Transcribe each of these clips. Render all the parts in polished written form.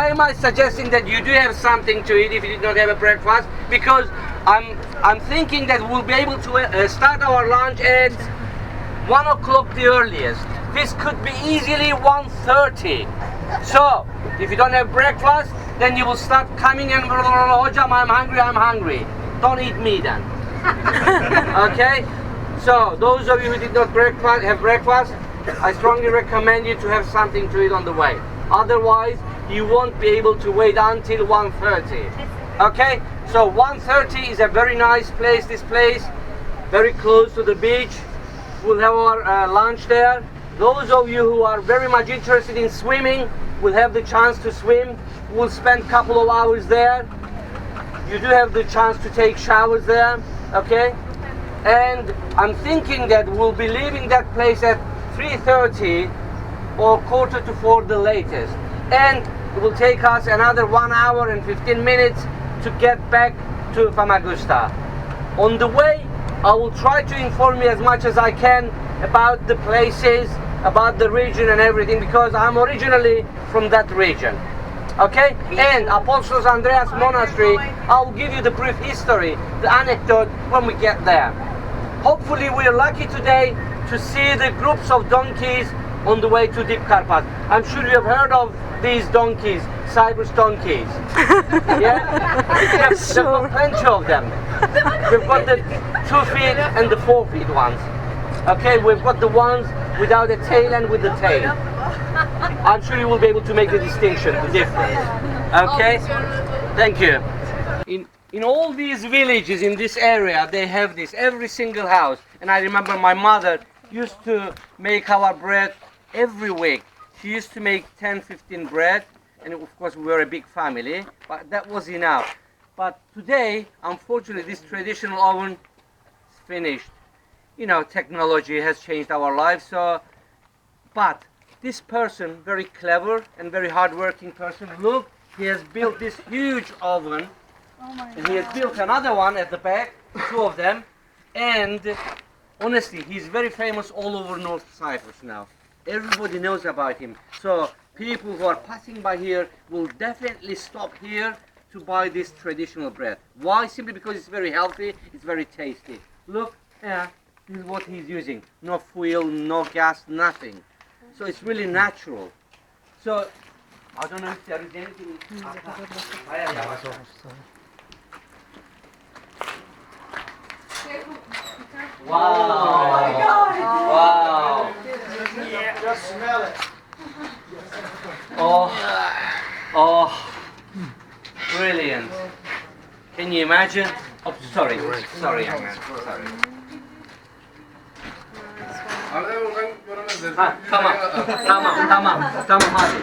why am I suggesting that you do have something to eat if you did not have a breakfast? Because I'm thinking that we'll be able to start our lunch at 1 o'clock the earliest. This could be easily 1:30. So if you don't have breakfast, then you will start coming and Hocam, I'm hungry. Don't eat me then. Okay? So those of you who did not have breakfast, I strongly recommend you to have something to eat on the way. Otherwise, you won't be able to wait until 1:30. Okay? So 1:30 is a very nice place, this place, very close to the beach. We'll have our lunch there. Those of you who are very much interested in swimming will have the chance to swim. We'll spend a couple of hours there. You do have the chance to take showers there, okay? And I'm thinking that we'll be leaving that place at 3:30 or 3:45 the latest. And it will take us another 1 hour and 15 minutes to get back to Famagusta. On the way, I will try to inform you as much as I can about the places, about the region and everything, because I'm originally from that region. Okay? And Apostolos Andreas monastery, I'll give you the brief history, the anecdote when we get there. Hopefully we are lucky today to see the groups of donkeys on the way to Dipkarpaz. I'm sure you have heard of these donkeys, Cyprus donkeys. Yeah? They've got plenty of them. We've got the 2 feet and the 4 feet ones. Okay, we've got the ones without a tail and with the tail. I'm sure you will be able to make the distinction, the difference. Okay? Thank you. In all these villages in this area, they have this, every single house. And I remember my mother used to make our bread every week. She used to make 10-15 bread, and of course we were a big family, but that was enough. But today, unfortunately, this traditional oven is finished. You know, technology has changed our lives, so, but this person, very clever and very hardworking person, look, he has built this huge oven, and he has built another one at the back, 2 of them, and honestly, he's very famous all over North Cyprus now. Everybody knows about him. So people who are passing by here will definitely stop here to buy this traditional bread. Why? Simply because it's very healthy, it's very tasty. Look, yeah, this is what he's using. No fuel, no gas, nothing. So it's really natural. So, I don't know if there is anything. Wow! Oh my God! Wow! Yeah. Just smell it. Oh, brilliant! Can you imagine? Oh, sorry, young man. Sorry. Tamam, hadi.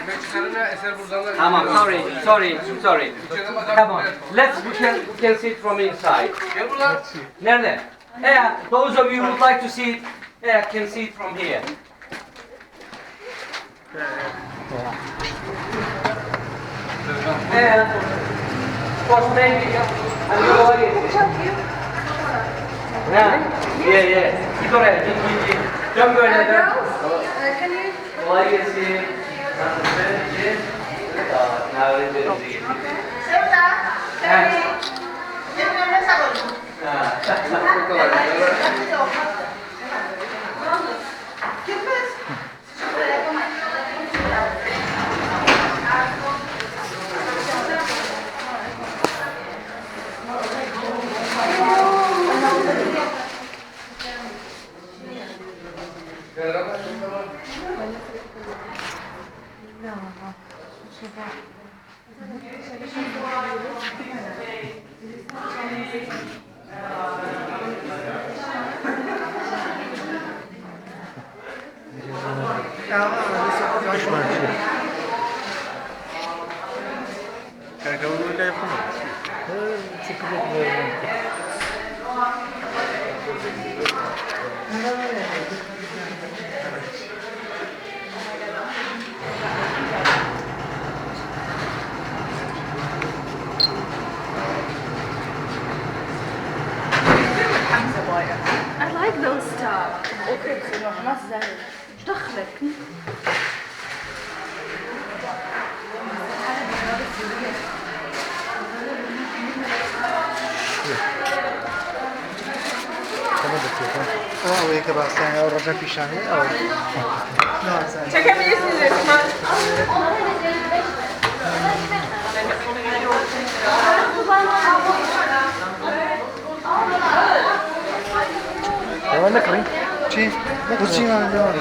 Tamam, sorry. Come on, we can see it from inside. Nerede? Yeah, those of you who would like to see it, can see it from here. Of course, maybe. Yeah. Git oraya, git. Dön böyle dön. Kolay gelsin. Nasılsın? I like those stuff. Okay, so noch was sein. Doch, Oraya kadar sen olacak bir şey yok. Çekebilirsiniz resmen. Devam edelim. Çin. Bu Çin devam.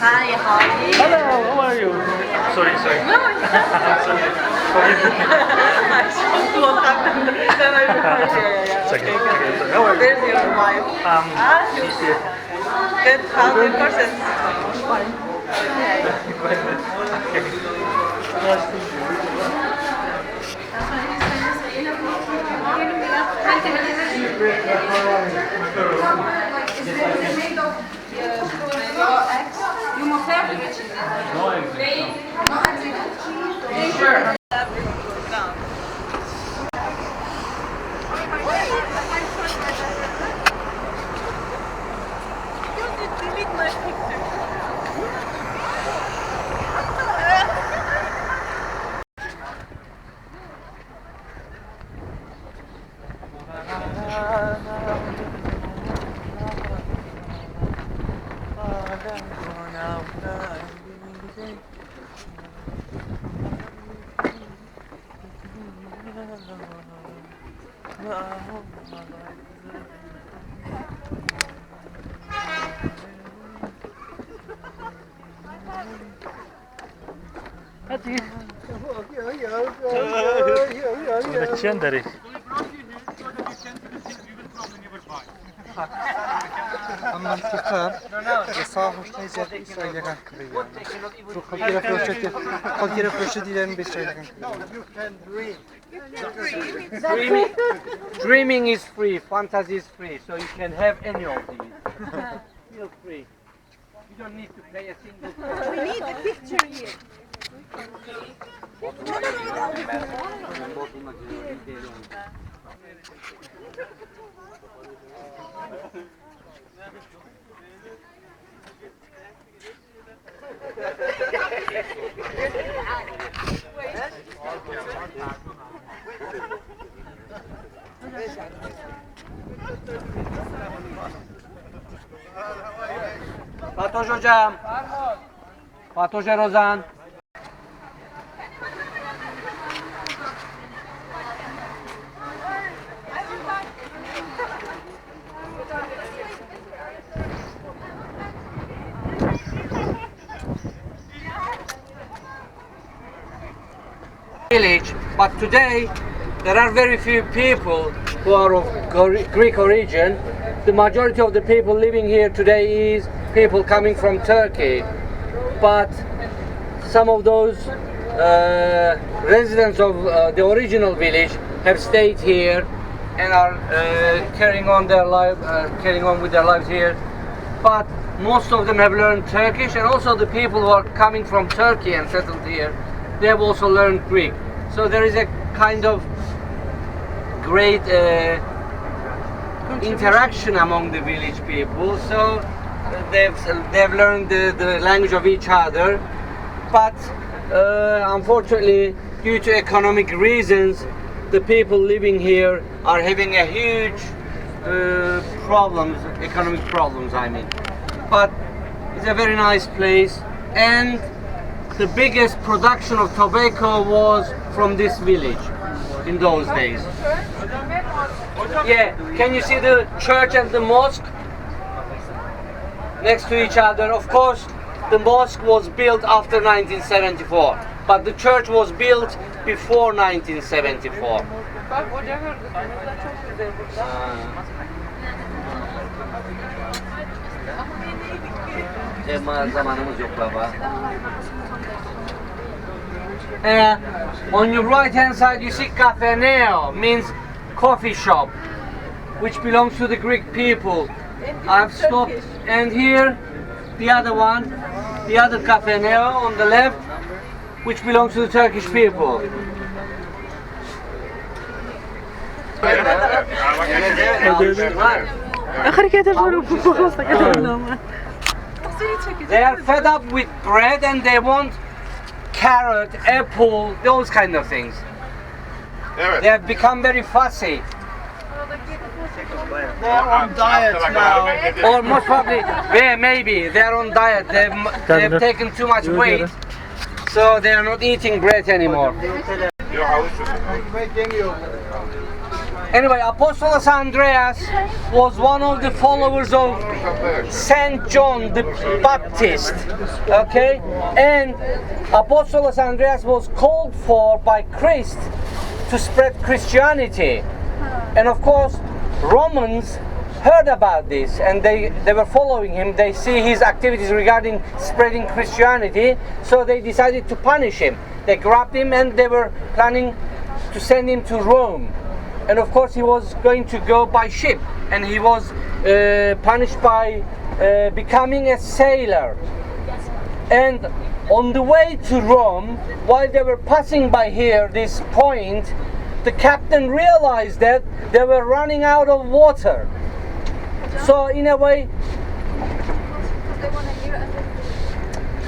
Hi, Holly. Hello, how are you? Sorry. How are you? There's your wife. She's here. Good, how's your person? Yumurta yapıyor içinde. Değil. Sure. Hadi. Bıçağın dari. Amma fikar. Sağ hoşuna izledi İsrail'den kırıyor. Çok kalkire proje dilerin bir İsrail'den kırıyor. Dreaming is free, fantasy is free, so you can have any of these. Feel free. You don't need to pay a single. We need a picture here. Fatoş hocam. Fatoş Rozan. Village, but today there are very few people who are of Greek origin. The majority of the people living here today is people coming from Turkey, but some of those residents of the original village have stayed here and are carrying on with their lives here. But most of them have learned Turkish, and also the people who are coming from Turkey and settled here, they have also learned Greek. So there is a kind of great interaction among the village people. So they've learned the language of each other. But unfortunately, due to economic reasons, the people living here are having a huge economic problems, I mean. But it's a very nice place, and the biggest production of tobacco was from this village in those days. Yeah, can you see the church and the mosque next to each other? Of course, the mosque was built after 1974, but the church was built before 1974. Bak ocağı gördük. Burada çok güzel burada. Zamanımız yok baba. On your right hand side you see cafeneo, means coffee shop, which belongs to the Greek people. I've stopped, and here the other one, the other cafeneo on the left, which belongs to the Turkish people. They are fed up with bread and they want carrot, apple, those kind of things. They have become very fussy. They're on diet now. Or most probably, yeah, maybe they're on diet. They've taken too much weight, so they are not eating bread anymore. Anyway, Apostolos Andreas was one of the followers of Saint John the Baptist. Okay, and Apostolos Andreas was called for by Christ to spread Christianity, and of course, Romans heard about this and they were following him. They see his activities regarding spreading Christianity, so they decided to punish him. They grabbed him and they were planning to send him to Rome. And of course he was going to go by ship, and he was punished by becoming a sailor. And on the way to Rome, while they were passing by here, this point, the captain realized that they were running out of water. So in a way,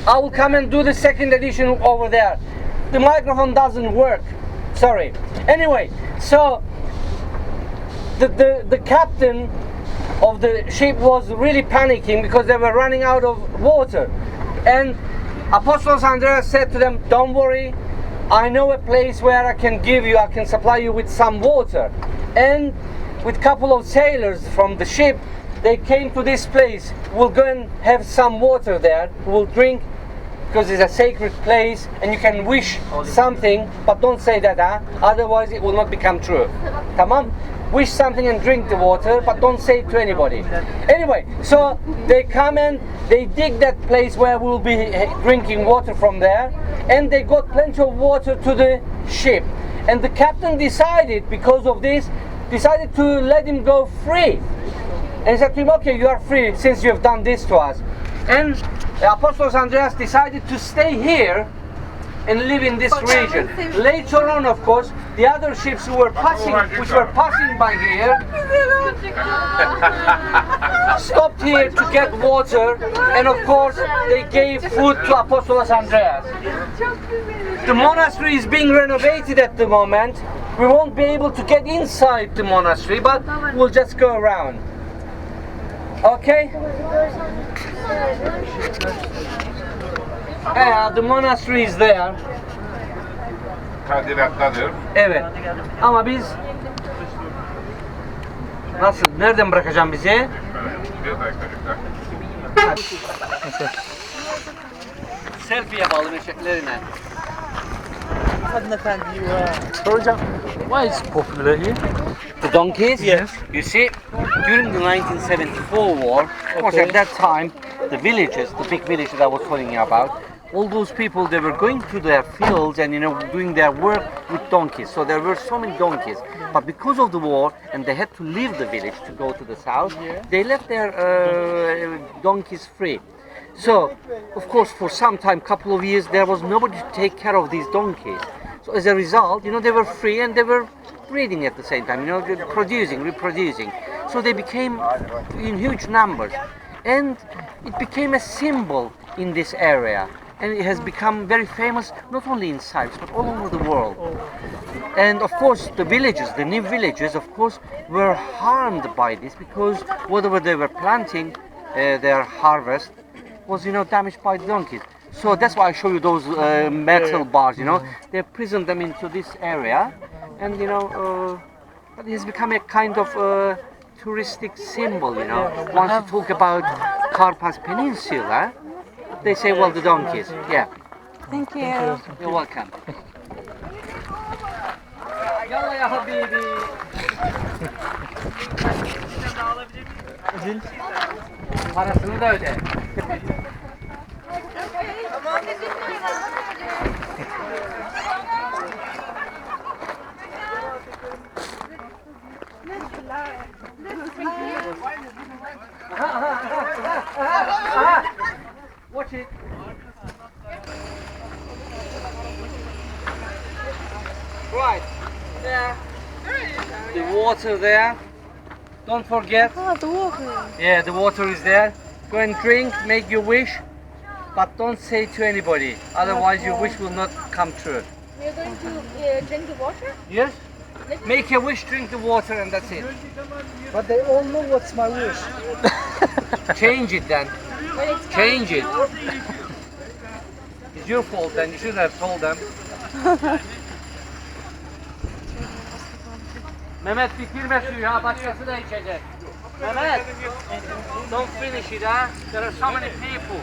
I will come and do the second edition over there. The microphone doesn't work. Sorry. Anyway, so the captain of the ship was really panicking because they were running out of water. And Apostolos Andreas said to them, "Don't worry, I know a place where I can supply you with some water." And with a couple of sailors from the ship, they came to this place. We'll go and have some water there. We'll drink, because it's a sacred place and you can wish something, but don't say that, otherwise it will not become true. Tamam? Wish something and drink the water, but don't say it to anybody. Anyway, so they come and they dig that place where we'll be drinking water from there, and they got plenty of water to the ship. And the captain decided, because of this, decided to let him go free. And he said to him, "Okay, you are free since you have done this to us." And Apostolos Andreas decided to stay here and live in this region. Later on, of course, the other ships which were passing by here stopped here to get water, and of course they gave food to Apostolos Andreas. The monastery is being renovated at the moment. We won't be able to get inside the monastery, but we'll just go around. Okay? The monastery is there. Tadilattadır. Evet. Ama biz nasıl? Nereden bırakacağım bizi? Evet. Bir dakika. Selfie yapalım eşeklerine. Hanımefendi, Hocam, why is popular here? The donkeys? Yes. You see, during the 1974 war, of course at that time, the villages, the big villages I was telling you about, all those people, they were going to their fields and doing their work with donkeys. So there were so many donkeys. But because of the war, and they had to leave the village to go to the south, they left their donkeys free. So, of course, for some time, couple of years, there was nobody to take care of these donkeys. So as a result, they were free and they were breeding at the same time, reproducing. So they became in huge numbers. And it became a symbol in this area. And it has become very famous, not only in Cyprus, but all over the world. And of course, the villages, the new villages, of course, were harmed by this, because whatever they were planting, their harvest, was, damaged by the donkeys. So that's why I show you those metal bars, They prisoned them into this area, and, but it has become a kind of touristic symbol, Once you talk about Karpaz Peninsula, they say, well, the donkeys. Yeah. Thank you. You're welcome. Yalla ya habibi. Parasını da öde. Watch it. Right. There. The water there. Don't forget. Oh, the water. Yeah, the water is there. Go and drink, make your wish, but don't say to anybody. Otherwise, your wish will not come true. We are going to drink the water? Yes? Make a wish, drink the water, and that's it. But they all know what's my wish. Change it then. Change it. It's your fault then. You should have told them. Mehmet bitirme suyu ha. Başkası da içecek. Mehmet. Don't finish it ha. There are so many people.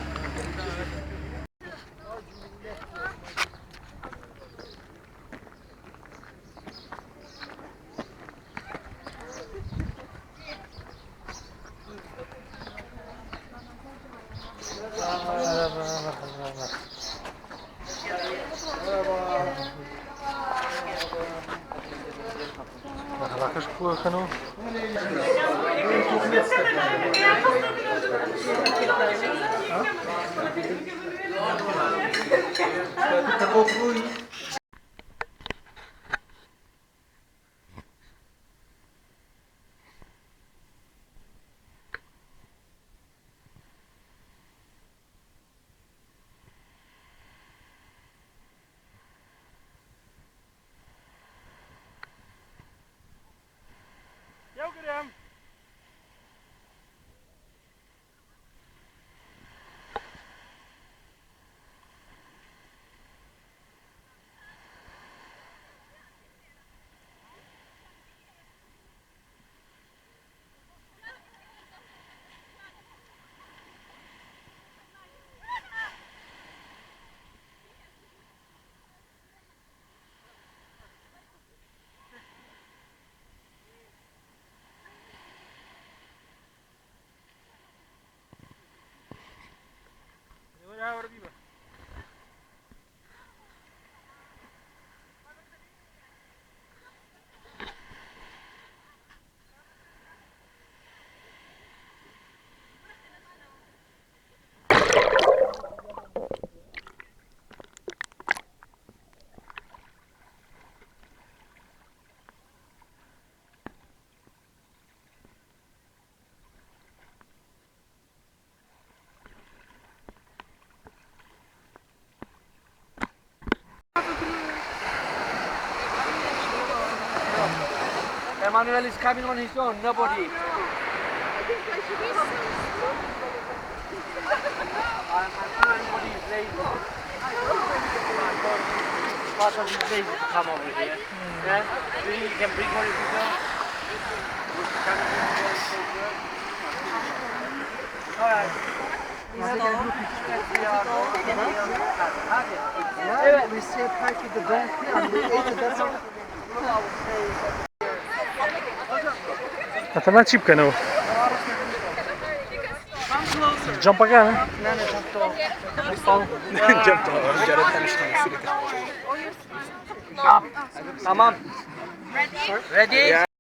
Bakış kulakını. Emmanuel is coming on his own, nobody. I'm sure everybody is lazy. Part of his lazy to come over here. Yeah? Do you think you can bring more if you go? Alright. Yeah, we say party the donkey and we ate it. That's all. Natomiast cipkę no. Jump again. Tamam. Ready?